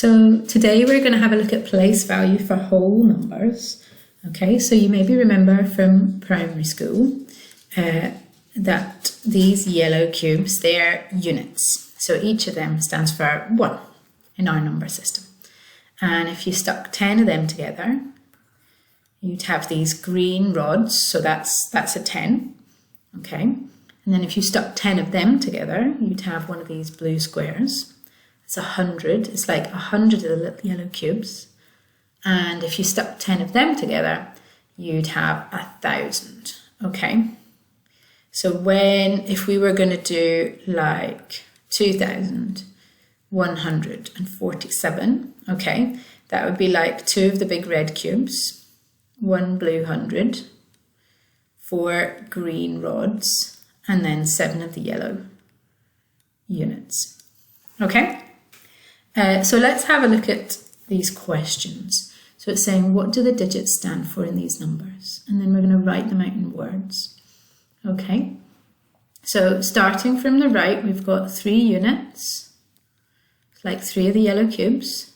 So today we're going to have a look at place value for whole numbers. Okay, so you maybe remember from primary school that these yellow cubes, they're units. So each of them stands for 1 in our number system. And if you stuck 10 of them together, you'd have these green rods, so that's a 10. Okay, and then if you stuck 10 of them together, you'd have one of these blue squares. It's 100, it's like 100 of the little yellow cubes. And if you stuck 10 of them together, you'd have 1,000, okay? So if we were going to do like 2,147, okay, that would be like 2 of the big red cubes, 1 blue 100, 4 green rods, and then 7 of the yellow units, okay? So let's have a look at these questions. So it's saying, what do the digits stand for in these numbers? And then we're going to write them out in words. Okay, so starting from the right, we've got 3 units. It's like 3 of the yellow cubes.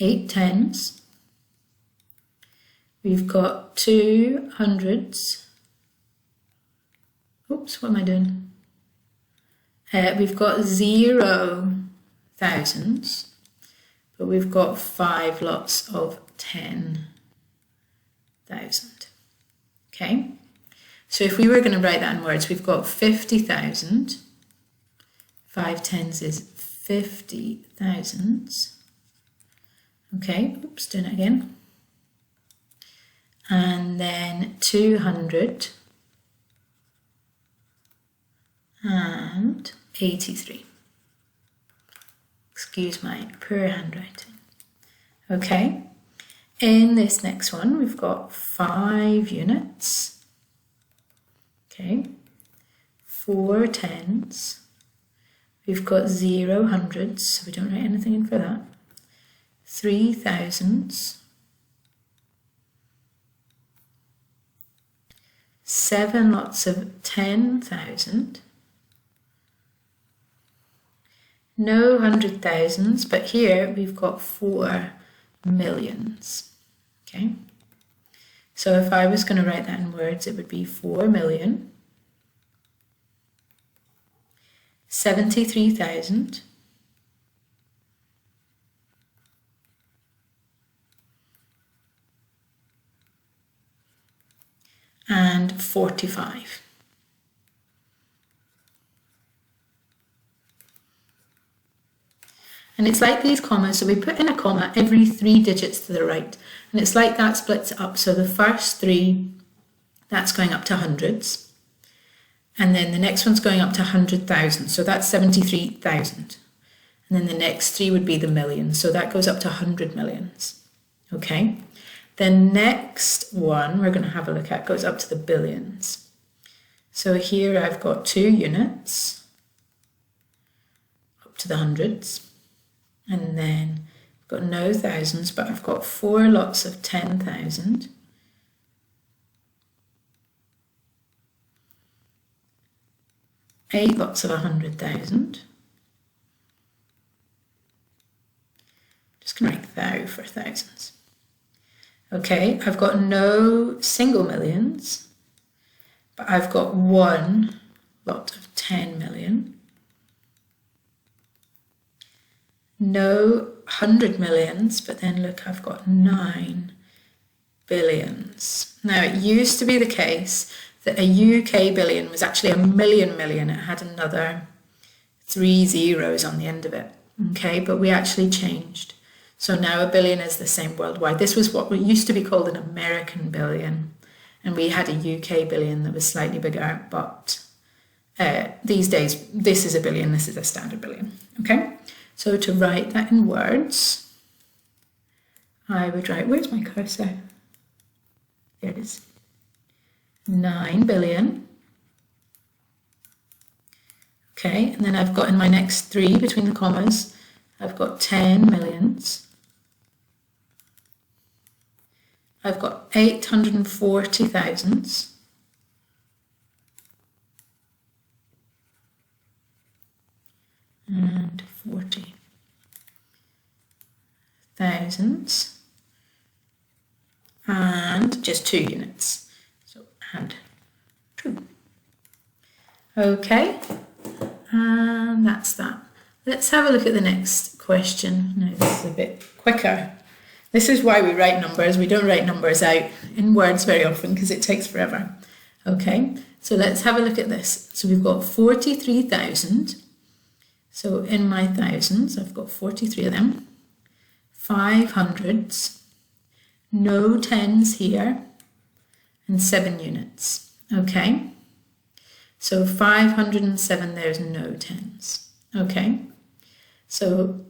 8 tens. We've got 2 hundreds. Oops, what am I doing? We've got 0 thousands, but we've got 5 lots of 10,000. Okay, so if we were going to write that in words, we've got 50,000. 5 tens is 50 thousands. Okay, oops, doing it again. And then 200 and 83. Excuse my poor handwriting. Okay, in this next one, we've got 5 units. Okay, 4 tens. We've got 0 hundreds, so we don't write anything in for that. 3 thousands. 7 lots of 10,000. No 100,000s, but here we've got 4 millions. Okay, so if I was going to write that in words, it would be 4 million, 73,000, and 45. And it's like these commas, so we put in a comma every 3 digits to the right. And it's like that splits it up. So the first 3, that's going up to hundreds. And then the next one's going up to 100,000. So that's 73,000. And then the next 3 would be the millions. So that goes up to 100 millions. Okay. The next one we're going to have a look at goes up to the billions. So here I've got 2 units up to the hundreds. And then I've got no thousands, but I've got 4 lots of 10,000. Eight lots of 100,000. Just going to write thou for thousands. Okay, I've got no single millions, but I've got 1 lot of 10 million. No 100 millions, but then look, I've got 9 billions. Now, it used to be the case that a UK billion was actually a million. It had another 3 zeros on the end of it. Okay, but we actually changed. So now a billion is the same worldwide. This was what used to be called an American billion. And we had a UK billion that was slightly bigger, but these days, this is a billion, this is a standard billion. Okay. So to write that in words, I would write, where's my cursor? There it is. 9 billion. Okay, and then I've got in my next 3 between the commas, I've got 10 millions. I've got 840 thousands. And 40. thousands, and just 2 units. So and 2. Okay, and that's that. Let's have a look at the next question. Now this is a bit quicker. This is why we write numbers. We don't write numbers out in words very often because it takes forever. Okay, so let's have a look at this. So we've got 43,000. So in my thousands, I've got 43 of them. 5 hundreds, no tens here, and 7 units. Okay, so 507, there's no tens. Okay, so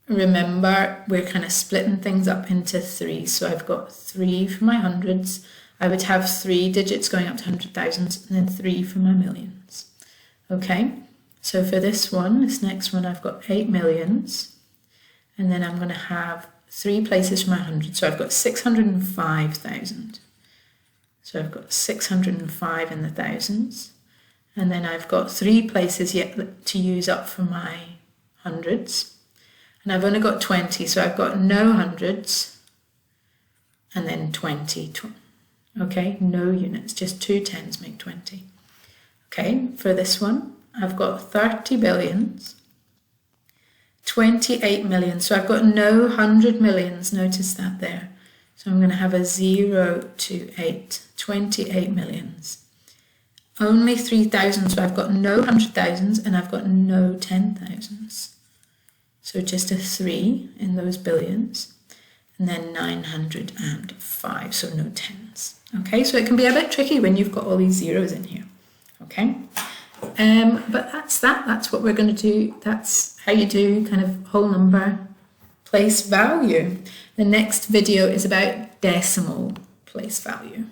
remember we're kind of splitting things up into 3. So I've got 3 for my hundreds. I would have 3 digits going up to 100,000 and then 3 for my millions. Okay, so for this one, this next one, I've got 8 millions. And then I'm going to have 3 places for my 100. So I've got 605,000. So I've got 605 in the thousands. And then I've got 3 places yet to use up for my hundreds. And I've only got 20. So I've got no hundreds. And then 20. Okay, no units. Just 2 tens make 20. Okay, for this one, I've got 30 billions. 28 million. So I've got no 100 millions. Notice that there. So I'm going to have a 0 to 8. 28 millions. Only 3,000. So I've got no 100,000s and I've got no 10,000s. So just a 3 in those billions. And then 905. So no 10s. Okay, so it can be a bit tricky when you've got all these zeros in here. Okay. But that's that. That's what we're going to do. That's how you do kind of whole number place value. The next video is about decimal place value.